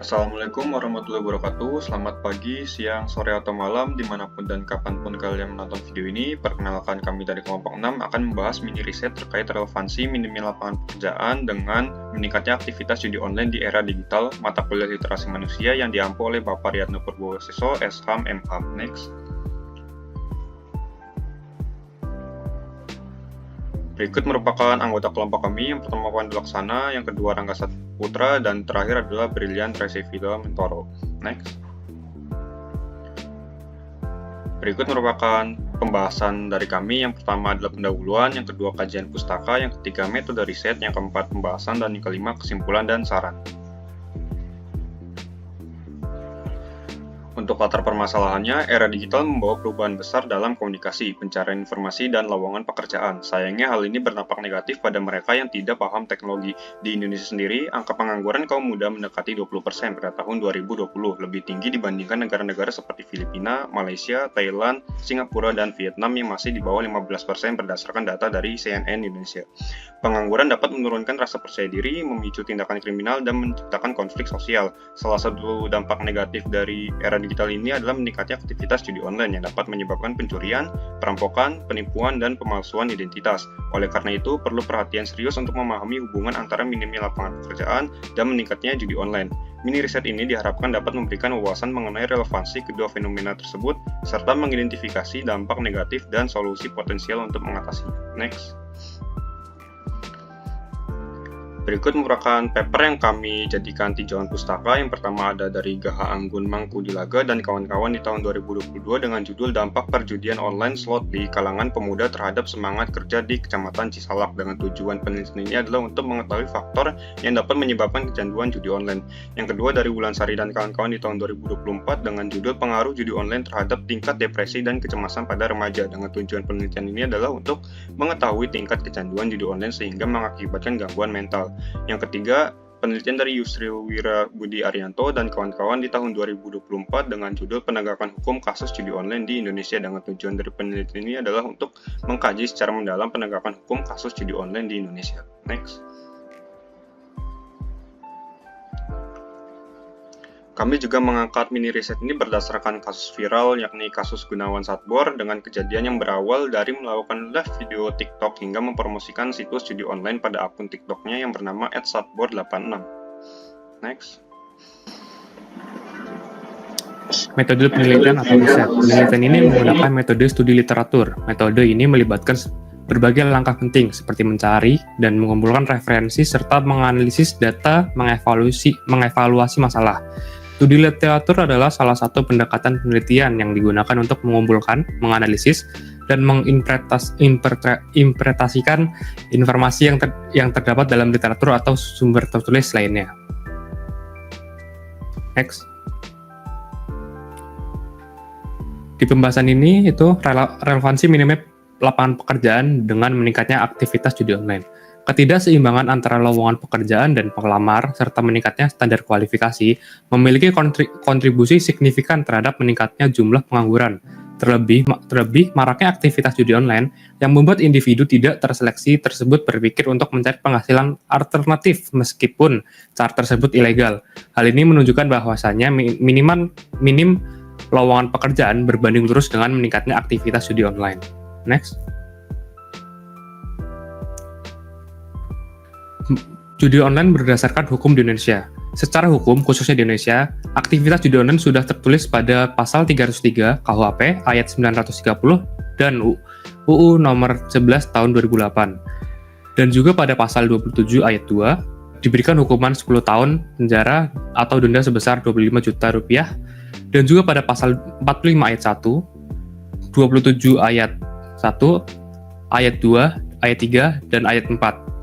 Assalamualaikum warahmatullahi wabarakatuh. Selamat pagi, siang, sore, atau malam, dimanapun dan kapanpun kalian menonton video ini. Perkenalkan, kami dari kelompok 6 akan membahas mini riset terkait relevansi minimnya lapangan pekerjaan dengan meningkatnya aktivitas judi online di era digital, mata kuliah literasi manusia yang diampu oleh Bapak Riyadno Purwosiso, SHAM, MHAM. Next. Berikut merupakan anggota kelompok kami, yang pertama Pandu Laksana, yang kedua Rangga Saputra, dan terakhir adalah Brilian Tresivida Mentoro. Next. Berikut merupakan pembahasan dari kami, yang pertama adalah pendahuluan, yang kedua kajian pustaka, yang ketiga metode riset, yang keempat pembahasan, dan yang kelima kesimpulan dan saran. Untuk latar permasalahannya, era digital membawa perubahan besar dalam komunikasi, pencarian informasi, dan lowongan pekerjaan. Sayangnya hal ini berdampak negatif pada mereka yang tidak paham teknologi. Di Indonesia sendiri, angka pengangguran kaum muda mendekati 20% pada tahun 2020, lebih tinggi dibandingkan negara-negara seperti Filipina, Malaysia, Thailand, Singapura, dan Vietnam yang masih di bawah 15% berdasarkan data dari CNN Indonesia. Pengangguran dapat menurunkan rasa percaya diri, memicu tindakan kriminal, dan menciptakan konflik sosial. Salah satu dampak negatif dari era digital ini adalah meningkatnya aktivitas judi online yang dapat menyebabkan pencurian, perampokan, penipuan, dan pemalsuan identitas. Oleh karena itu, perlu perhatian serius untuk memahami hubungan antara minimnya lapangan pekerjaan dan meningkatnya judi online. Mini riset ini diharapkan dapat memberikan wawasan mengenai relevansi kedua fenomena tersebut, serta mengidentifikasi dampak negatif dan solusi potensial untuk mengatasinya. Next. Berikut merupakan paper yang kami jadikan tinjauan pustaka. Yang pertama ada dari Gaha Anggun Mangkudilaga dan kawan-kawan di tahun 2022 dengan judul Dampak Perjudian Online Slot di Kalangan Pemuda Terhadap Semangat Kerja di Kecamatan Cisalak. Dengan tujuan penelitian ini adalah untuk mengetahui faktor yang dapat menyebabkan kecanduan judi online. Yang kedua dari Wulansari dan kawan-kawan di tahun 2024 dengan judul Pengaruh Judi Online Terhadap Tingkat Depresi dan Kecemasan pada Remaja. Dengan tujuan penelitian ini adalah untuk mengetahui tingkat kecanduan judi online sehingga mengakibatkan gangguan mental. Yang ketiga, penelitian dari Yusril Wira Budi Arianto dan kawan-kawan di tahun 2024 dengan judul Penegakan Hukum Kasus Judi Online di Indonesia. Dengan tujuan dari penelitian ini adalah untuk mengkaji secara mendalam penegakan hukum kasus judi online di Indonesia. Next. Kami juga mengangkat mini riset ini berdasarkan kasus viral, yakni kasus Gunawan Satbor, dengan kejadian yang berawal dari melakukan live video TikTok hingga mempromosikan situs judi online pada akun TikToknya yang bernama @satbor86. Next. Metode penelitian atau riset. Penelitian ini menggunakan metode studi literatur. Metode ini melibatkan berbagai langkah penting seperti mencari dan mengumpulkan referensi serta menganalisis data, mengevaluasi masalah. Studi literatur adalah salah satu pendekatan penelitian yang digunakan untuk mengumpulkan, menganalisis, dan menginterpretasikan informasi yang terdapat dalam literatur atau sumber tertulis lainnya. Next. Di pembahasan ini itu relevansi minimnya lapangan pekerjaan dengan meningkatnya aktivitas judi online. Ketidakseimbangan antara lowongan pekerjaan dan pelamar serta meningkatnya standar kualifikasi memiliki kontribusi signifikan terhadap meningkatnya jumlah pengangguran. Terlebih maraknya aktivitas judi online yang membuat individu tidak terseleksi tersebut berpikir untuk mencari penghasilan alternatif meskipun cara tersebut ilegal. Hal ini menunjukkan bahwasannya minim lowongan pekerjaan berbanding lurus dengan meningkatnya aktivitas judi online. Next. Judi online berdasarkan hukum di Indonesia. Secara hukum, khususnya di Indonesia, aktivitas judi online sudah tertulis pada pasal 303 KUHP ayat 930 dan UU nomor 11 tahun 2008. Dan juga pada pasal 27 ayat 2 diberikan hukuman 10 tahun penjara atau denda sebesar 25 juta rupiah. Dan juga pada pasal 45 ayat 1, 27 ayat 1, ayat 2, ayat 3, dan ayat 4.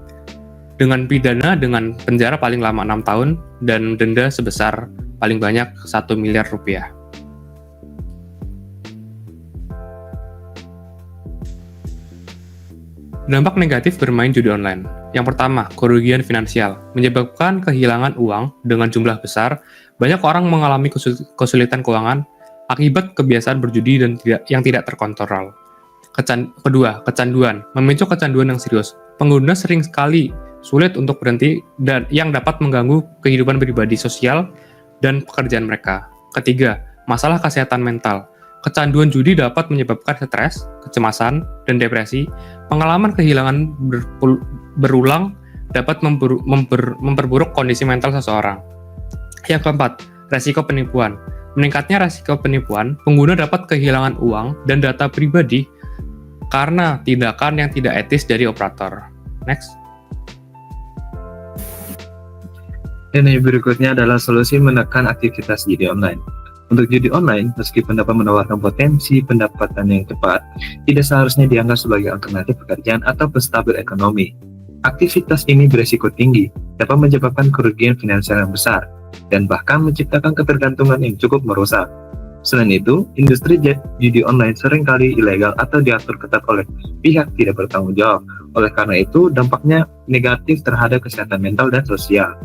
Dengan pidana dengan penjara paling lama 6 tahun dan denda sebesar paling banyak 1 miliar rupiah. Dampak negatif bermain judi online. Yang pertama, kerugian finansial. Menyebabkan kehilangan uang dengan jumlah besar, banyak orang mengalami kesulitan keuangan akibat kebiasaan berjudi yang tidak terkontrol. Kedua, kecanduan. Memicu kecanduan yang serius. Pengguna sering sekali sulit untuk berhenti dan yang dapat mengganggu kehidupan pribadi sosial, dan pekerjaan mereka. Ketiga, masalah kesehatan mental. Kecanduan judi dapat menyebabkan stres, kecemasan, dan depresi. Pengalaman kehilangan berulang dapat memperburuk kondisi mental seseorang. Yang keempat, resiko penipuan. Meningkatnya resiko penipuan, pengguna dapat kehilangan uang dan data pribadi karena tindakan yang tidak etis dari operator. Next. Dan yang berikutnya adalah solusi menekan aktivitas judi online. Untuk judi online, meskipun dapat menawarkan potensi pendapatan yang cepat, tidak seharusnya dianggap sebagai alternatif pekerjaan atau penstabil ekonomi. Aktivitas ini berisiko tinggi, dapat menyebabkan kerugian finansial yang besar, dan bahkan menciptakan ketergantungan yang cukup merusak. Selain itu, industri judi online seringkali ilegal atau diatur ketat oleh pihak tidak bertanggung jawab. Oleh karena itu, dampaknya negatif terhadap kesehatan mental dan sosial.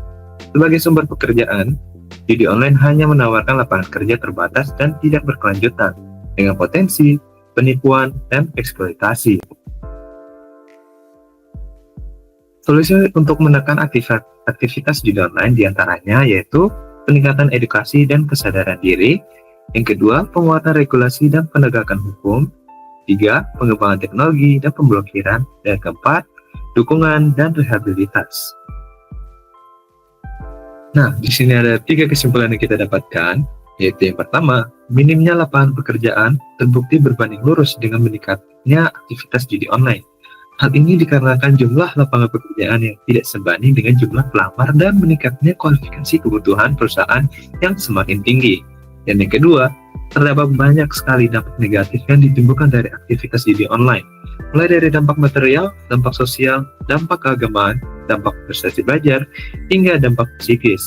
Sebagai sumber pekerjaan, judi online hanya menawarkan lapangan kerja terbatas dan tidak berkelanjutan, dengan potensi penipuan dan eksploitasi. Solusi untuk menekan aktivitas judi online diantaranya yaitu peningkatan edukasi dan kesadaran diri, yang kedua, penguatan regulasi dan penegakan hukum, tiga, pengembangan teknologi dan pemblokiran, dan keempat, dukungan dan rehabilitas. Nah, di sini ada 3 kesimpulan yang kita dapatkan, yaitu yang pertama, minimnya lapangan pekerjaan terbukti berbanding lurus dengan meningkatnya aktivitas judi online. Hal ini dikarenakan jumlah lapangan pekerjaan yang tidak sebanding dengan jumlah pelamar dan meningkatnya kualifikasi kebutuhan perusahaan yang semakin tinggi. Dan yang kedua, terdapat banyak sekali dampak negatif yang ditimbulkan dari aktivitas judi online, mulai dari dampak material, dampak sosial, dampak keagamaan, dampak prestasi belajar, hingga dampak psikis.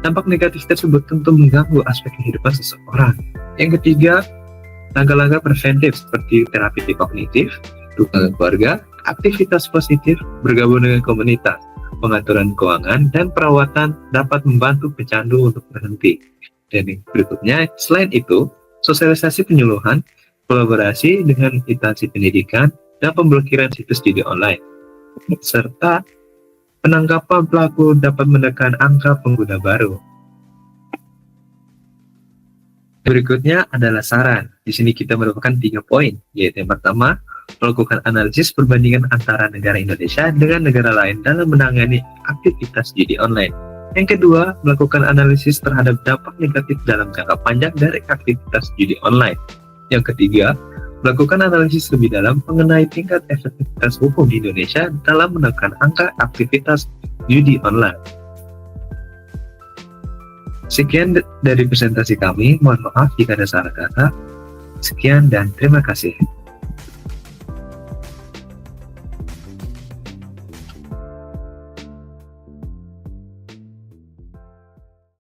Dampak negatif tersebut tentu mengganggu aspek kehidupan seseorang. Yang ketiga, langkah-langkah preventif seperti terapi kognitif, dukungan keluarga, aktivitas positif, bergabung dengan komunitas, pengaturan keuangan, dan perawatan dapat membantu pecandu untuk berhenti. Dan yang berikutnya, selain itu, sosialisasi penyuluhan, kolaborasi dengan instansi pendidikan, dan pemblokiran situs judi online, serta penangkapan pelaku dapat menekan angka pengguna baru. Berikutnya adalah saran. Di sini kita merupakan 3 poin, yaitu yang pertama, melakukan analisis perbandingan antara negara Indonesia dengan negara lain dalam menangani aktivitas judi online. Yang kedua, melakukan analisis terhadap dampak negatif dalam jangka panjang dari aktivitas judi online. Yang ketiga, melakukan analisis lebih dalam mengenai tingkat efektivitas hukum di Indonesia dalam menekan angka aktivitas judi online. Sekian dari presentasi kami, mohon maaf jika ada salah kata. Sekian dan terima kasih.